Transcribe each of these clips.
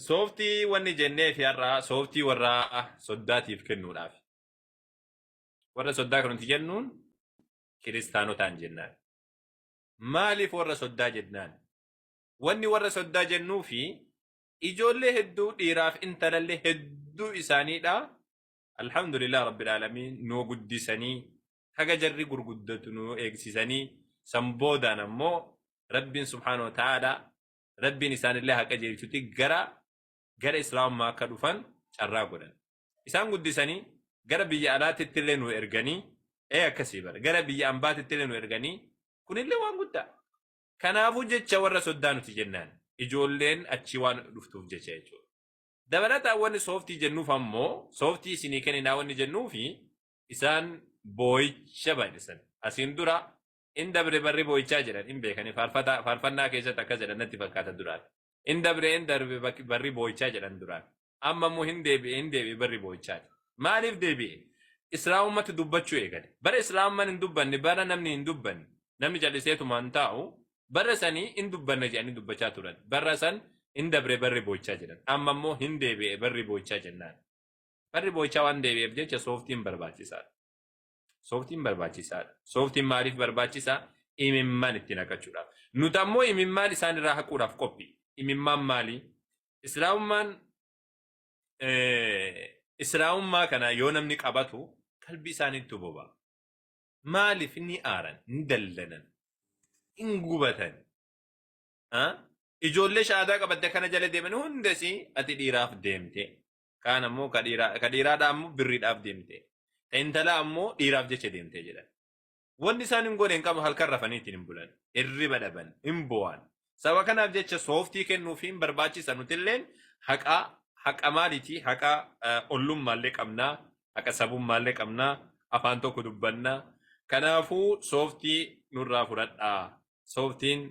sooftii wanni jennee fi har'a sooftii warra soddaatiif kennuudhaaf. Warra soddaa kan nuti jennuun kiristaanotaan jennaan. Maaliif warra soddaa jennaan? Wanni warra soddaa jennuu fi ijoollee hedduu dhiiraaf intalallee hedduu isaaniidha. Alhamdulillah rabbil alamin nuu guddisanii haga jarri gurguddatu nuu eegsisanii san boodaan ammoo rabbiin subhaanahu wa ta'ala rabbiin isaanillee haqa jechuutti gara islaamummaa akka dhufan carraa godhan. Isaan guddisanii gara biyya alaatitti illee nu erganii akkasii bara gara biyya ambaatitti illee nu erganii kunillee waan guddaa. Kanaafuu jecha warra soddaa nuti jennaan ijoolleen achi waan dhuftuuf jecha jechuudha. Dabalataan wanni sooftii jennuuf ammoo sooftii isinii kenninaa wanni jennuufi isaan boo'icha baay'isan. Asiin dura in dabre barri boo'ichaa jedhan in beekanii faarfannaa keessatti akka jedhan natti fakkaata duraan. In darbe barri boo'ichaa jedhan duraan. Amma immoo hin deebi'e barri boo'ichaati. Maaliif deebi'e? Islaamummatti dubbachuu eegale. Bara islaamummaan hin dubbanne bara namni hin dubbanne namni jalliseetumaan taa'u bara sanii in dubbanne jedhanii dubbachaa turan. Bara san in dabre barri boo'ichaa jedhan. Amma immoo hin deebi'e barri boo'ichaa jennaan. Barri boo'ichaa waan deebi'eef jecha sooftiin barbaachisaadha. Sooftiin barbaachisaadha. Sooftiin maaliif barbaachisaa? Imimmaan itti naqachuudhaaf. Nuti ammoo imimmaan isaan irraa haquudhaaf qophii. Imimmaan maali? Islaamummaa kana yoo namni qabatu qalbii isaaniitti boba. Maaliif ni aaran, ni dallanan, ni gubatan. Ijoollee shahaadaa qabatte kana jala deeman hundasii ati dhiiraaf deemte. Kaan ammoo ka dhiiraadhaa ammoo birriidhaaf deemte. Intala ammoo dhiiraaf jecha deemte jedhan. Wanni isaan hin godhe hin qabu halkan rafaniitiin hin bulan. Hirriba dhaban, hin bo'an. Saba kanaaf jecha sooftii kennuufi hin barbaachisa nutilleen haqa maaliiti? Haqa ollummaallee qabnaa, haqa sabummaallee qabnaa, afaan tokko dubbannaa. Kanaafuu sooftii nurraa fudhadhaa. Sooftiin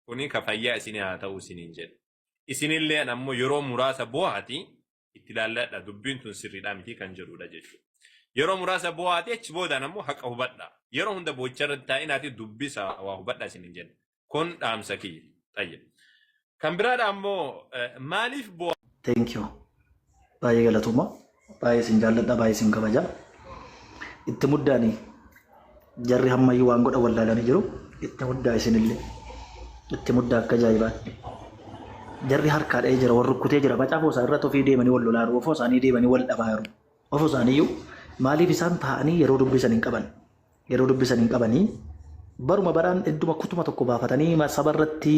kuni ka fayyaa isinii haa ta'u isiniin jedha. Isinillee ammoo yeroo muraasa bo'aati itti ilaalladha. Dubbiin tun sirriidhaa miti kan jedhudha jechuudha. Yeroo muraasa bo'aati achi boodaan ammoo haqa hubadhaa. Yeroo hunda boo'icha irratti taa'inaati dubbisa waa hubadhaa isiniin jedha. Kun dhaamsa kiyya. Tayyib. Kan biraadha ammoo maaliif bo'aa? Thank you. Baay'ee galatuma. Baay'ee isin jaalladha. Baay'ee isin kabaja. Itti muddaani jarri hammayyuu waan godha wallaalanii jiru. Itti muddaa isinillee. Itti muddaa akka ajaa'ibaatti. Jarri harkaadhee jira warri rukkutee jira. Facaafoo isaa irratti ofii deemanii wal lolaa jiru. Ofoo isaanii deemanii wal dhabaa jiru. Ofoo isaaniiyyuu maaliif isaan taa'anii yeroo dubbisan hin qaban? Yeroo dubbisan hin qabanii baruma baraan hedduma kutuma tokko baafatanii sabarratti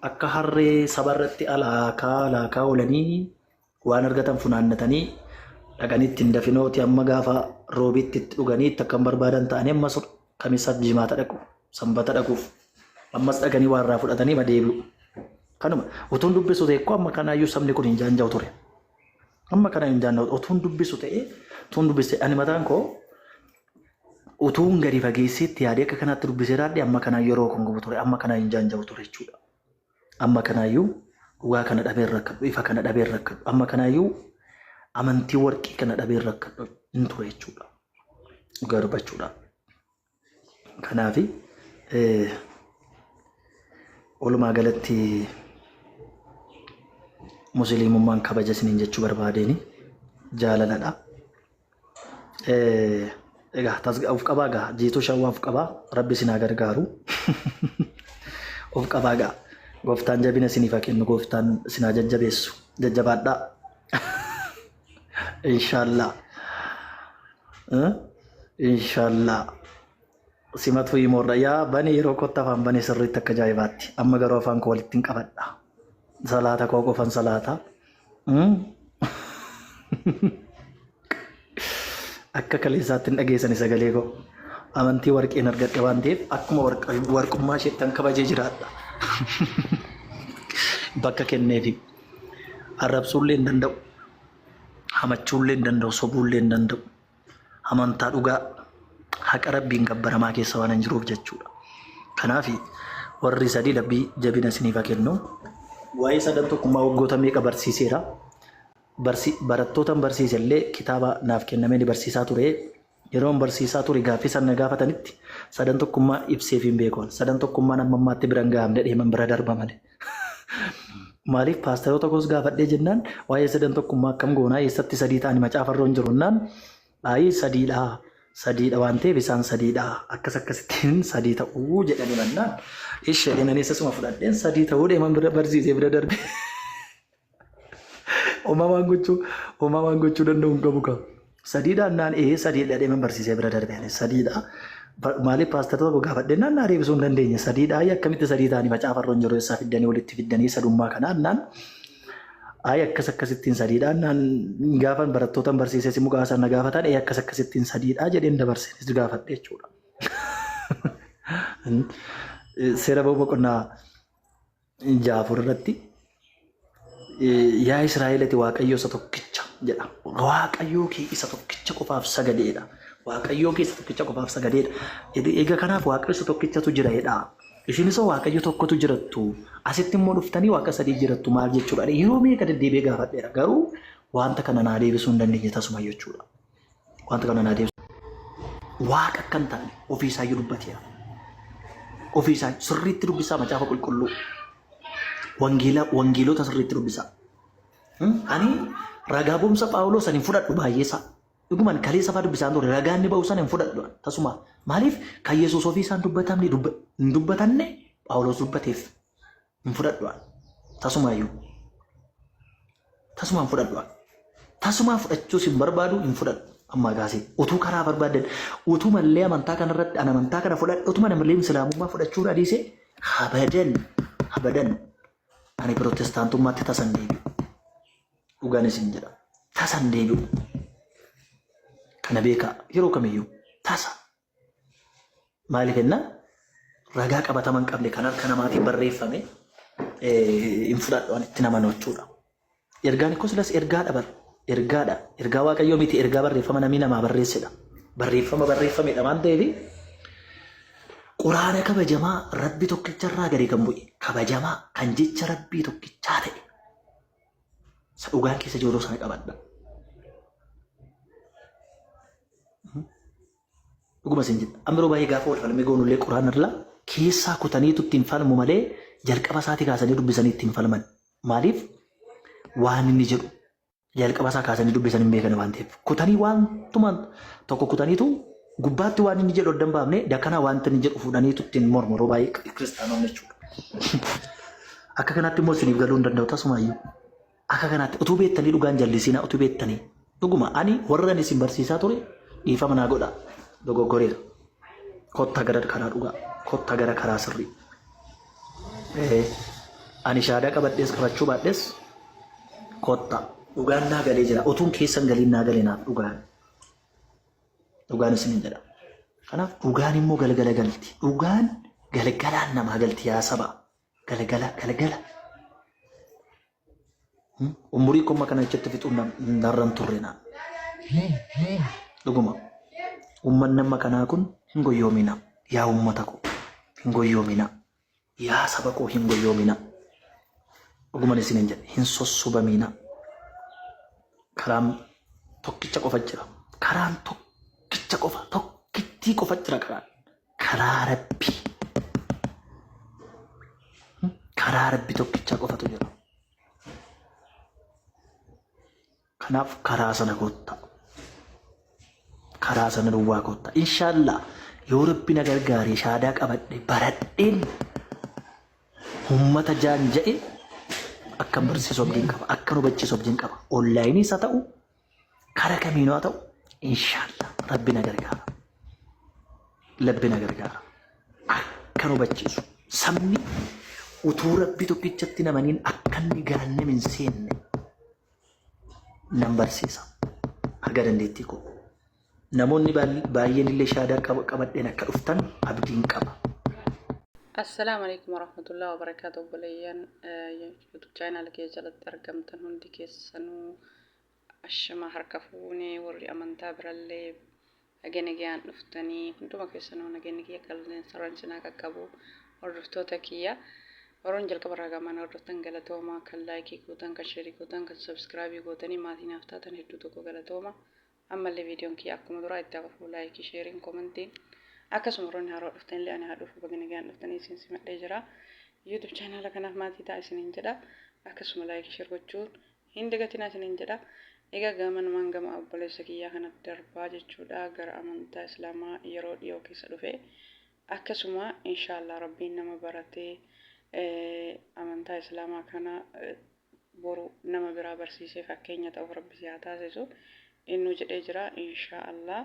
akka harree sabarratti alaakaa oolanii waan argatan funaannatanii dhaqanitti hin dafinooti amma gaafa roobitti itti dhuganii itti akkam barbaadan ta'anii ammas kamisaaf jimaata dhaqu sanbata dhaquuf ammas dhaqanii waan irraa fudhatanii deebi'u. Kanuma utuun dubbisu ta'e amma kanaayyuu sabni kun hin jaanja'u ture. Amma kana hin jaanja'u utuun dubbisu ta'e utuun dubbise ani mataan koo utuun gadi fageesseetti yaadee akka kanaatti dubbisee raadde amma kanaa yeroo kun gubu ture amma kanaa hin jaanja'u ture jechuudha. Amma kanaayyuu dhugaa kana dhabeen rakkadhu ifa kana dhabeen rakkadhu amma kanaayyuu amantii warqii kana dhabeen rakkadhu hin ture jechuudha. Dhugaa dubbachuudha. Kanaafi walumaa galatti musliimummaan kabaja isiniin jechuu barbaadeeni jaalaladha. Egaa of qabaa gaa jiituu shawwaa of qabaa rabbi isinaa gargaaru of qabaa gaa gooftaan jabina isiniif haa kennu gooftaan isinaa jajjabeessu jajjabaadhaa inshaallah simatu himorra yaa bani yeroo kotta afaan bani sirriitti akka ajaa'ibaatti amma garuu afaan koo walitti hin qabadha salaata koo qofan salaata akka kaleessaatti hin dhageessani sagalee koo amantii warqeen argadhe waan ta'eef akkuma warqummaa isheettan kabajee jiraadha. Bakka kenneefi arrabsuullee hin danda'u hamachuullee hin danda'u sobuullee hin danda'u amantaa dhugaa haqa rabbiin gabbaramaa keessa waan hin jiruuf jechuudha. Kanaaf warri sadii labbii jabina isiniif haa kennu. Waa'ee sadan tokkummaa waggoota meeqa barsiiseera. Barattootaan barsiisellee kitaaba naaf kennamee ni barsiisaa ture. Yeroo barsiisaa ture gaaffii sana gaafatanitti sadan tokkummaa ibseef hin beekoon. Sadan tokkummaan amma ammaatti biraan gahamne deeman bira darba malee. Maaliif paasteroota goos gaafadhee jennaan waa'ee sadan tokkummaa akkam goonaa eessatti sadii ta'anii macaafarroon jiru naan baay'ee sadiidha waan ta'eef isaan sadiidha akkasittiin sadii ta'uu jedhanii mannaan isheen ani eessasuma fudhadheen sadii ta'uu deeman barsiisee bira darbe uumamaan gochuu danda'u hin qabu qaba. Sadiidhaan naan sadiidha deeman barsiisee bira darbe sadiidha. Maaliif paasteroota gaafadhee naan naa deebisuu hin dandeenye sadiidha akkamitti sadii ta'anii macaafarroon jiru eessaa fiddanii walitti fiddanii sadummaa kanaan naan akkasittiin sadiidhaan naan gaafan barattootaan barsiisee si mukaa sana gaafatan akkasittiin sadiidhaa jedheen dabarsee gaafadhe jechuudha. Seera boqonnaa 6 irratti yaa Israa'eeliti Waaqayyoo isa tokkicha jedha. Waaqayyoo kee isa tokkicha qofaaf sagadeedha. Waaqayyoo kee isa tokkicha qofaaf sagadeedha. Egaa kanaaf Waaqayyo isa tokkichatu jira jedha. Isinis Waaqayyo tokkotu jirattu. Asitti immoo dhuftanii Waaqa sadii jirattu maal jechuudha. Yeroo meeqa deddeebi'ee gaafadheera. Garuu wanta kana naa deebisuu hin dandeenye tasuma jechuudha. Wanta kana naa deebisuu. Waaqa akka hin taane ofiisaayyuu dubbateera. Ofiisaa sirriitti dubbisaa macaafa qulqulluu. Wangeelota sirriitti dubbisaa. Ani ragaa boomsa Phaawulos ani fudhadhu baay'eesaa. Dhugumaan kaleessa fa'aa dubbisaan ture ragaan ni ba'u sana hin fudhadhu. Tasuma maaliif kan Yesuus ofii isaan hin dubbatanne Phaawulos dubbateef hin fudhadhu. Tasumaayyuu. Tasuma hin fudhadhu. Tasuma fudhachuus hin barbaadu hin fudhadhu. Amma gaasee utuu karaa barbaadan utuu mallee amantaa kanarratti an amantaa kana fudhadhu utuma namallee islaamummaa fudhachuu dhiisee abadan ani pirootestaantummaatti tasan deebi'u. Dhugaan isin jedha. Tasan deebi'u. Kana beekaa yeroo kamiyyuu tasa. Maaliif jennaan ragaa qabataman qabne kan harka namaatiin barreeffame hin fudhadhu itti nama nochuudha. Ergaan ikkosilas ergaadha bar. Ergaadha. Ergaa Waaqayyoo miti ergaa barreeffama namni namaa barreessedha. Barreeffamedha waan ta'eef quraana kabajamaa Rabbi tokkicharraa gadi kan bu'e kabajamaa kan jecha Rabbii tokkichaa ta'e. Isa dhugaan keessa jiru sana qabadha. Dhuguma isin jedha. Amma baay'ee gaafa wal falmii goonullee quraana irraa keessaa kutaniitu ittiin falmu malee jalqaba isaatii kaasanii dubbisanii ittiin falman. Maaliif waan inni jedhu jalqaba isaa kaasanii dubbisan hin beekan waan ta'eef. Kutanii waantuma tokko kutaniitu gubbaatti waan inni jedhu addan baafne dakkanaa wanta inni jedhu fuudhaniitu ittiin mormoroo baay'ee kiristaanonni jechuudha. Akka kanaatti immoo isiniif galuu hin danda'u tasumaayyuu. Akka kanaatti utuu beektanii dhugaan jallisinaa utuu beektanii dhuguma ani warra isin barsiisaa ture dhiifama naa godha. Dogoggoreera. Kotta gara karaa dhugaa. Kotta gara karaa sirrii. Ani shaadaa qabadhees qabachuu baadhees kotta. Dhugaan naa galee jira. Otuun keessan galiin naa galee naaf dhugaan. Dhugaan isin jedha. Kanaaf dhugaan immoo galgala galti. Dhugaan galgalaan namaa galti yaa saba. Galgala. Umurii kuma kana jettee fixuun narraan turre naa. Dhuguma. Uummanni amma kanaa kun hin goyoomina. Yaa uummata koo hin goyoomina. Yaa saba koo hin goyoomina. Dhuguman isin hin jedhe hin sossobamina. Karaan tokkicha qofa jira. Karaan tokkicha qofa tokkittii qofa jira karaan. Karaa Rabbii. Karaa Rabbii tokkicha qofatu jira. Kanaaf karaa sana koottaa. Karaa sana duwwaa koottaa. Inshaallah yoo Rabbi na gargaaree shaadaa qabadhe baradheen uummata jaan jedhe akka barsiisu abdiin qaba. Akka nu hubachiisu abdiin qaba. Onlaayiniis haa ta'u karaa kamiinuu haa ta'u inshaallah Rabbi na gargaara. Rabbi na gargaara. Akka nu hubachiisu sabni utuu Rabbi tokkichatti namaniin akka inni gaannam hin seenne nan barsiisa. Haga dandeettii koo. Namoonni baay'een illee shaadaa qabadheen akka dhuftan abdiin qaba. Assalamu alaikum warahmatullahi wabarakatuh. Balayan YouTube channel ke jalatti argamtan hundi keessanuu ashama harka fuunee warri amantaa birallee nageenya dhuftanii hunduma keessanuu nageenya qalleen sarrancinaa qaqqabu hordoftoota kiyya warroon jalqaba raagaman hordoftan galatooma kan laayikii gootan kan sheerii gootan kan subscribe gootanii maatiin haftaatan hedduu tokko galatooma. Ammallee viidiyoon kiyya akkuma duraa itti hafu laayikii sheeriin komentiin akkasuma warroonni haroo dhuftan illee ani haa dhufu bagana gaan dhuftanii isin simadhee jira. YouTube channel kanaaf maatii ta'a isiniin jedha. akkasuma laayik share gochuun hin dagatinaa isiniin jedha. Egaa gamanumaan gama obboleessa kiyyaa kanatti darbaa jechuudha gara amantaa islaamaa yeroo dhiyoo keessa dhufe. Akkasuma inshaallah rabbiin nama baratee amantaa islaamaa kana boru nama biraa barsiisee fakkeenya ta'uuf rabbi si haa taasisu inni jedhee jira. Inshaallah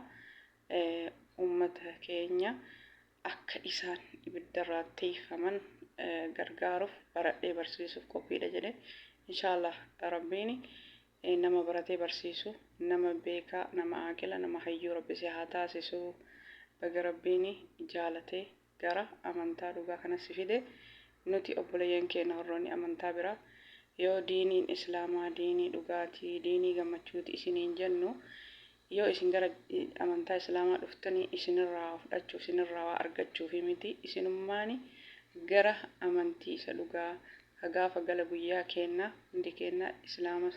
ummata keenya akka isaan ibiddarraa tiifaman gargaaruuf baradhee barsiisuuf qophiidha jedhe. Inshaallah rabbiin nama baratee barsiisu nama beekaa nama aaqila nama hayyuu rabbi si haa taasisu. Baga rabbiin jaalatee gara amantaa dhugaa kanas fide. Nuti obboleeyyan keenya horroonni amantaa biraa yoo diiniin islaamaa diinii dhugaatii diinii gammachuuti isiniin jennu yoo isin gara amantaa islaamaa dhuftanii isinirraa fudhachuu isinirraa waa argachuufi miti isinummaani gara amantii isa dhugaa gaafa gala guyyaa keenna hundi keenna islaama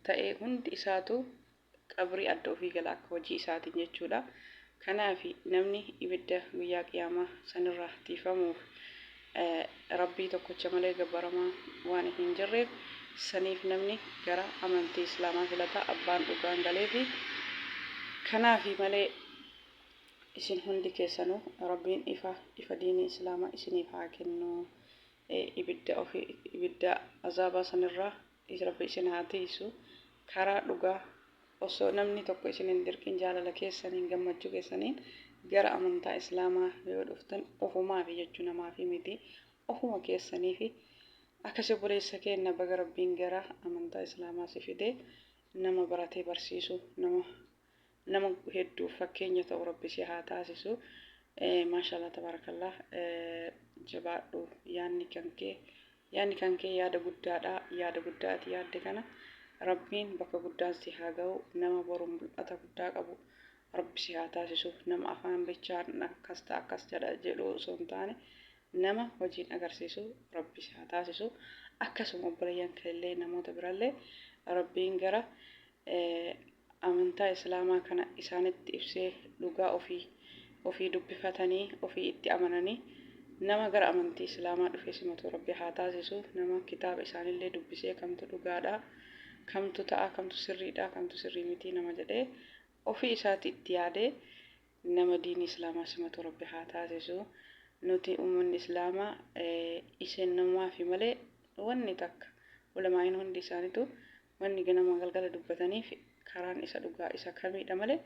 ta'ee hundi isaatu qabrii adda ofii gala akka hojii isaatiin jechuudha. Kanaaf namni ibidda guyyaa qiyaamaa sanirraa tiifamuuf rabbii tokkocha malee gabbaramaa waan hin jirreef saniif namni gara amantii islaamaa filata abbaan dhugaan galeefi. Kanaaf malee isin hundi keessanuu rabbiin ifa diinii islaamaa isiniif haa kennu. Ibidda azaabaa sanirraa rabbi isin haa tiisu karaa dhugaa osoo namni tokko isin hin dirqin jaalala keessaniin gammachuu keessaniin gara amantaa islaamaa yoo dhuftan ofumaaf jechuu namaaf miti ofuma keessaniif akkas obboleessa keenya baga rabbiin gara amantaa islaamaa si fide nama baratee barsiisu nama hedduu fakkeenya ta'u rabbi si haa taasisu. Maashaallah tabarakallah jabaadhu yaadni kan kee yaada guddaadha yaada guddaati yaadde kana rabbiin bakka guddaan si haa ga'u nama boruun mul'ata guddaa qabu rabbi si haa taasisu nama afaan bichaan akkas ta'a akkas jedha jedhu osoo hin taane nama hojiin agarsiisu rabbi si haa taasisu. Akkasuma obboleeyyan keellee namoota birallee rabbiin gara amantaa islaamaa kana isaanitti ibsee dhugaa ofii dubbifatanii ofii itti amananii nama gara amantii islaamaa dhufee simatu rabbi haa taasisu. Nama kitaaba isaanillee dubbisee kamtu dhugaadha kamtu ta'a kamtu sirriidha kamtu sirrii miti nama jedhee ofii isaatti itti yaadee nama diinii islaamaa simatu rabbi haa taasisu. Nuti uummanni islaamaa isin namaafi malee wanni takka ulamaa'in hundi isaaniitu wanni ganama galgala dubbataniif karaan isa dhugaa isa kamiidha malee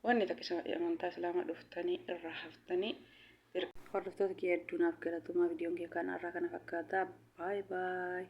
wanni takka isa amantaa islaamaa dhuftanii irraa haftanii hordoftoota kee hedduunaaf galatumaa viidiyoon kee kanarraa kana fakkaata. Baay baay.